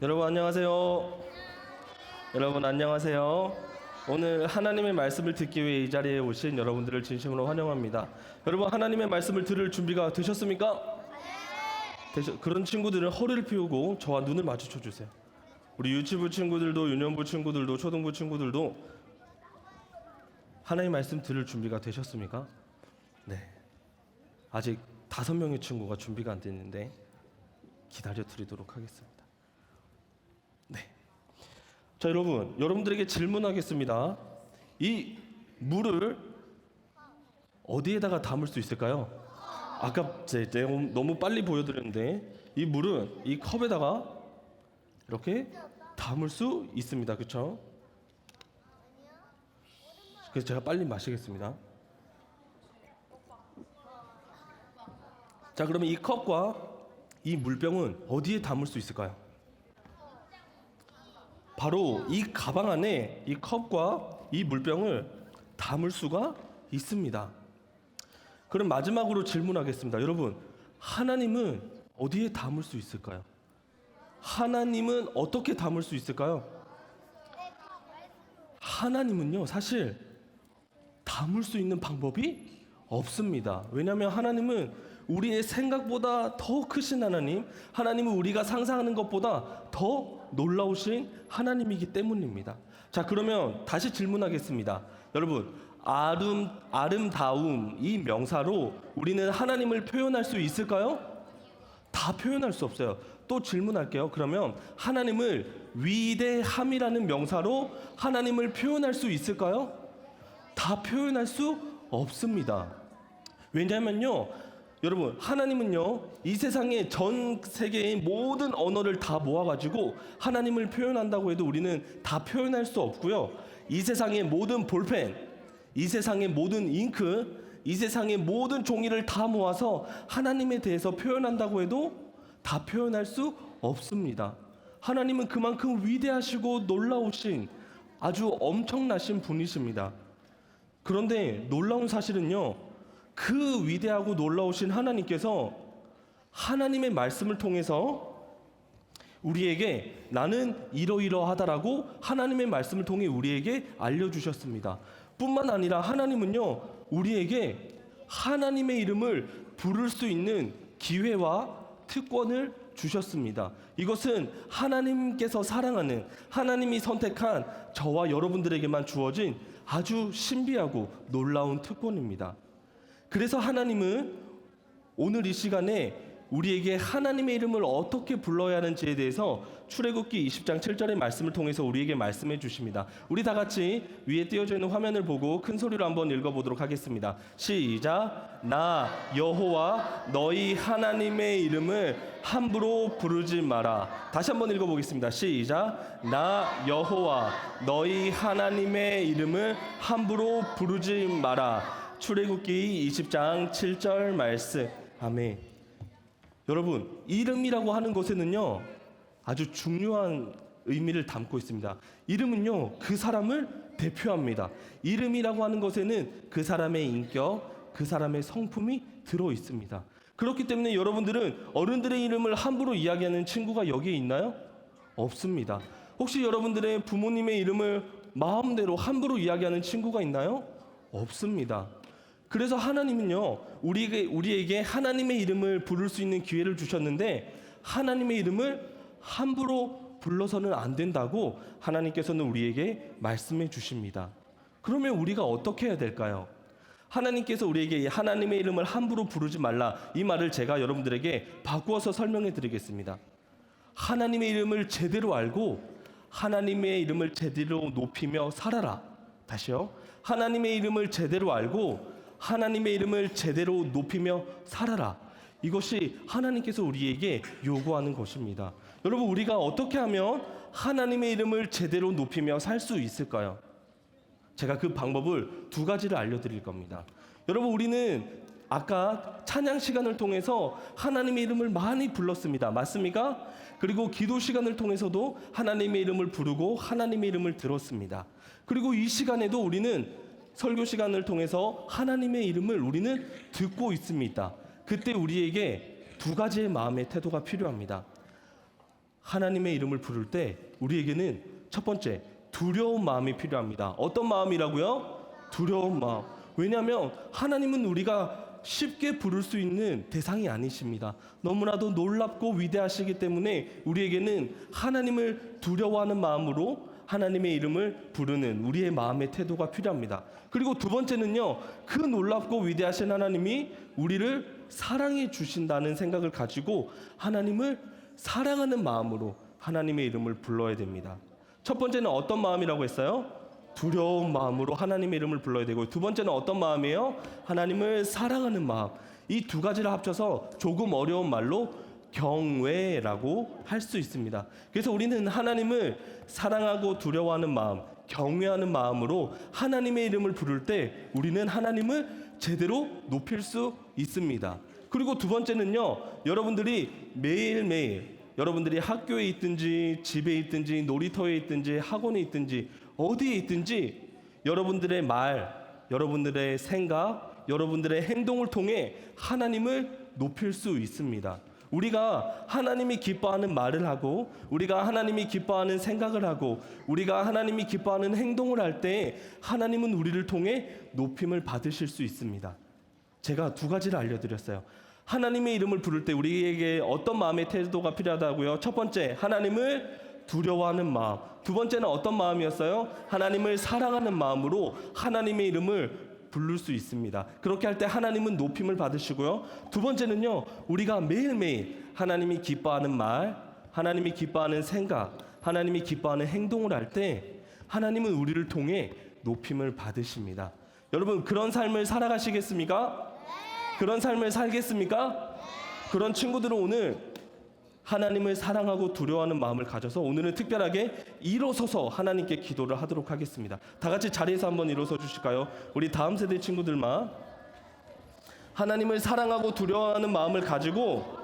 여러분 안녕하세요. 여러분 안녕하세요. 오늘 하나님의 말씀을 듣기 위해 이 자리에 오신 여러분들을 진심으로 환영합니다. 여러분 하나님의 말씀을 들을 준비가 되셨습니까? 그런 친구들은 허리를 펴고 저와 눈을 마주쳐 주세요. 우리 유치부 친구들도 유년부 친구들도 초등부 친구들도 하나님의 말씀 들을 준비가 되셨습니까? 네. 아직 5명의 친구가 준비가 안 됐는데 기다려 드리도록 하겠습니다. 네. 자, 여러분들에게 질문하겠습니다. 이 물을 어디에다가 담을 수 있을까요? 아까 제가 너무 빨리 보여드렸는데 이 물은 이 컵에다가 이렇게 담을 수 있습니다. 그렇죠? 그래서 제가 빨리 마시겠습니다. 자, 그러면 이 컵과 이 물병은 어디에 담을 수 있을까요? 바로 이 가방 안에 이 컵과 이 물병을 담을 수가 있습니다. 그럼 마지막으로 질문하겠습니다. 여러분, 하나님은 어디에 담을 수 있을까요? 하나님은 어떻게 담을 수 있을까요? 하나님은요, 사실 담을 수 있는 방법이 없습니다. 왜냐하면 하나님은 우리의 생각보다 더 크신 하나님, 하나님은 우리가 상상하는 것보다 더 놀라우신 하나님이기 때문입니다. 자, 그러면 다시 질문하겠습니다. 여러분, 아름다움 이 명사로 우리는 하나님을 표현할 수 있을까요? 다 표현할 수 없어요. 또 질문할게요. 그러면 하나님을 위대함이라는 명사로 하나님을 표현할 수 있을까요? 다 표현할 수 없습니다. 왜냐하면요, 여러분, 하나님은요, 이 세상의 전 세계의 모든 언어를 다 모아가지고 하나님을 표현한다고 해도 우리는 다 표현할 수 없고요. 이 세상의 모든 볼펜, 이 세상의 모든 잉크, 이 세상의 모든 종이를 다 모아서 하나님에 대해서 표현한다고 해도 다 표현할 수 없습니다. 하나님은 그만큼 위대하시고 놀라우신 아주 엄청나신 분이십니다. 그런데 놀라운 사실은요, 그 위대하고 놀라우신 하나님께서 하나님의 말씀을 통해서 우리에게 나는 이러이러하다라고 하나님의 말씀을 통해 우리에게 알려주셨습니다. 뿐만 아니라 하나님은요, 우리에게 하나님의 이름을 부를 수 있는 기회와 특권을 주셨습니다. 이것은 하나님께서 사랑하는, 하나님이 선택한 저와 여러분들에게만 주어진 아주 신비하고 놀라운 특권입니다. 그래서 하나님은 오늘 이 시간에 우리에게 하나님의 이름을 어떻게 불러야 하는지에 대해서 출애굽기 20장 7절의 말씀을 통해서 우리에게 말씀해 주십니다. 우리 다 같이 위에 띄어져 있는 화면을 보고 큰 소리로 한번 읽어보도록 하겠습니다. 시작. 나 여호와 너희 하나님의 이름을 함부로 부르지 마라. 다시 한번 읽어보겠습니다. 시작. 나 여호와 너희 하나님의 이름을 함부로 부르지 마라. 출애굽기 20장 7절 말씀. 아멘. 여러분, 이름이라고 하는 것에는요, 아주 중요한 의미를 담고 있습니다. 이름은요, 그 사람을 대표합니다. 이름이라고 하는 것에는 그 사람의 인격, 그 사람의 성품이 들어 있습니다. 그렇기 때문에 여러분들은 어른들의 이름을 함부로 이야기하는 친구가 여기에 있나요? 없습니다. 혹시 여러분들의 부모님의 이름을 마음대로 함부로 이야기하는 친구가 있나요? 없습니다. 그래서 하나님은요, 우리에게 하나님의 이름을 부를 수 있는 기회를 주셨는데 하나님의 이름을 함부로 불러서는 안 된다고 하나님께서는 우리에게 말씀해 주십니다. 그러면 우리가 어떻게 해야 될까요? 하나님께서 우리에게 하나님의 이름을 함부로 부르지 말라, 이 말을 제가 여러분들에게 바꾸어서 설명해 드리겠습니다. 하나님의 이름을 제대로 알고 하나님의 이름을 제대로 높이며 살아라. 다시요. 하나님의 이름을 제대로 알고 하나님의 이름을 제대로 높이며 살아라. 이것이 하나님께서 우리에게 요구하는 것입니다. 여러분, 우리가 어떻게 하면 하나님의 이름을 제대로 높이며 살 수 있을까요? 제가 그 방법을 2가지를 알려드릴 겁니다. 여러분, 우리는 아까 찬양 시간을 통해서 하나님의 이름을 많이 불렀습니다. 맞습니까? 그리고 기도 시간을 통해서도 하나님의 이름을 부르고 하나님의 이름을 들었습니다. 그리고 이 시간에도 우리는 설교 시간을 통해서 하나님의 이름을 우리는 듣고 있습니다. 그때 우리에게 2가지의 마음의 태도가 필요합니다. 하나님의 이름을 부를 때 우리에게는 첫 번째 두려운 마음이 필요합니다. 어떤 마음이라고요? 두려운 마음. 왜냐하면 하나님은 우리가 쉽게 부를 수 있는 대상이 아니십니다. 너무나도 놀랍고 위대하시기 때문에 우리에게는 하나님을 두려워하는 마음으로 하나님의 이름을 부르는 우리의 마음의 태도가 필요합니다. 그리고 두 번째는요, 그 놀랍고 위대하신 하나님이 우리를 사랑해 주신다는 생각을 가지고 하나님을 사랑하는 마음으로 하나님의 이름을 불러야 됩니다. 첫 번째는 어떤 마음이라고 했어요? 두려운 마음으로 하나님의 이름을 불러야 되고, 두 번째는 어떤 마음이에요? 하나님을 사랑하는 마음. 이 두 가지를 합쳐서 조금 어려운 말로 경외라고 할 수 있습니다. 그래서 우리는 하나님을 사랑하고 두려워하는 마음, 경외하는 마음으로 하나님의 이름을 부를 때 우리는 하나님을 제대로 높일 수 있습니다. 그리고 두 번째는요, 여러분들이 매일매일 여러분들이 학교에 있든지 집에 있든지 놀이터에 있든지 학원에 있든지 어디에 있든지 여러분들의 말, 여러분들의 생각, 여러분들의 행동을 통해 하나님을 높일 수 있습니다. 우리가 하나님이 기뻐하는 말을 하고, 우리가 하나님이 기뻐하는 생각을 하고, 우리가 하나님이 기뻐하는 행동을 할 때 하나님은 우리를 통해 높임을 받으실 수 있습니다. 제가 두 가지를 알려드렸어요. 하나님의 이름을 부를 때 우리에게 어떤 마음의 태도가 필요하다고요? 첫 번째, 하나님을 두려워하는 마음. 두 번째는 어떤 마음이었어요? 하나님을 사랑하는 마음으로 하나님의 이름을 부를 수 있습니다. 그렇게 할 때 하나님은 높임을 받으시고요. 두 번째는요, 우리가 매일매일 하나님이 기뻐하는 말, 하나님이 기뻐하는 생각, 하나님이 기뻐하는 행동을 할 때 하나님은 우리를 통해 높임을 받으십니다. 여러분, 그런 삶을 살아가시겠습니까? 그런 삶을 살겠습니까? 그런 친구들은 오늘 하나님을 사랑하고 두려워하는 마음을 가져서 오늘은 특별하게 일어서서 하나님께 기도를 하도록 하겠습니다. 다 같이 자리에서 한번 일어서 주실까요? 우리 다음 세대 친구들만 하나님을 사랑하고 두려워하는 마음을 가지고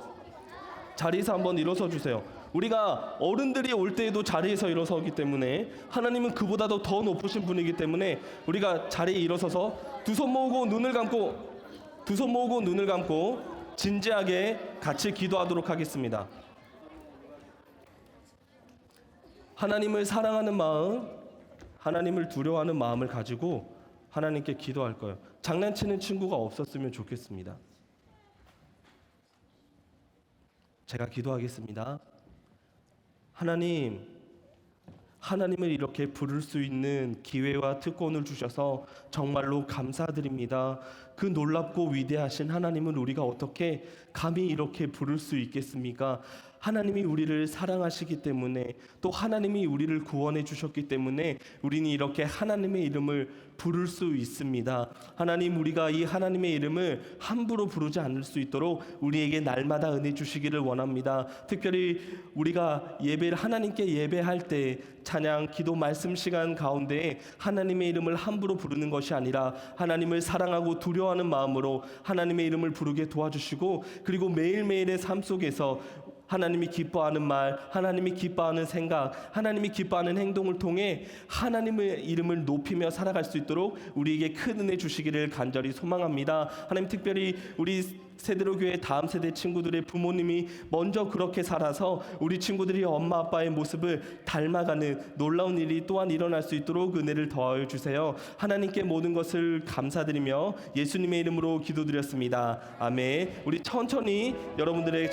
자리에서 한번 일어서 주세요. 우리가 어른들이 올 때에도 자리에서 일어서기 때문에 하나님은 그보다도 더 높으신 분이기 때문에 우리가 자리에 일어서서 두 손 모으고 눈을 감고 진지하게 같이 기도하도록 하겠습니다. 하나님을 사랑하는 마음, 하나님을 두려워하는 마음을 가지고 하나님께 기도할 거예요. 장난치는 친구가 없었으면 좋겠습니다. 제가 기도하겠습니다. 하나님을 이렇게 부를 수 있는 기회와 특권을 주셔서 정말로 감사드립니다. 그 놀랍고 위대하신 하나님을 우리가 어떻게 감히 이렇게 부를 수 있겠습니까? 하나님이 우리를 사랑하시기 때문에, 또 하나님이 우리를 구원해 주셨기 때문에 우리는 이렇게 하나님의 이름을 부를 수 있습니다. 하나님, 우리가 이 하나님의 이름을 함부로 부르지 않을 수 있도록 우리에게 날마다 은혜 주시기를 원합니다. 특별히 우리가 하나님께 예배할 때 찬양, 기도, 말씀 시간 가운데 하나님의 이름을 함부로 부르는 것이 아니라 하나님을 사랑하고 두려워하는 마음으로 하나님의 이름을 부르게 도와주시고, 그리고 매일매일의 삶 속에서 하나님이 기뻐하는 말, 하나님이 기뻐하는 생각, 하나님이 기뻐하는 행동을 통해 하나님의 이름을 높이며 살아갈 수 있도록 우리에게 큰 은혜 주시기를 간절히 소망합니다. 하나님, 특별히 우리 세대로 교회 다음 세대 친구들의 부모님이 먼저 그렇게 살아서 우리 친구들이 엄마 아빠의 모습을 닮아가는 놀라운 일이 또한 일어날 수 있도록 은혜를 더하여 주세요. 하나님께 모든 것을 감사드리며 예수님의 이름으로 기도드렸습니다. 아멘. 우리 천천히 여러분들의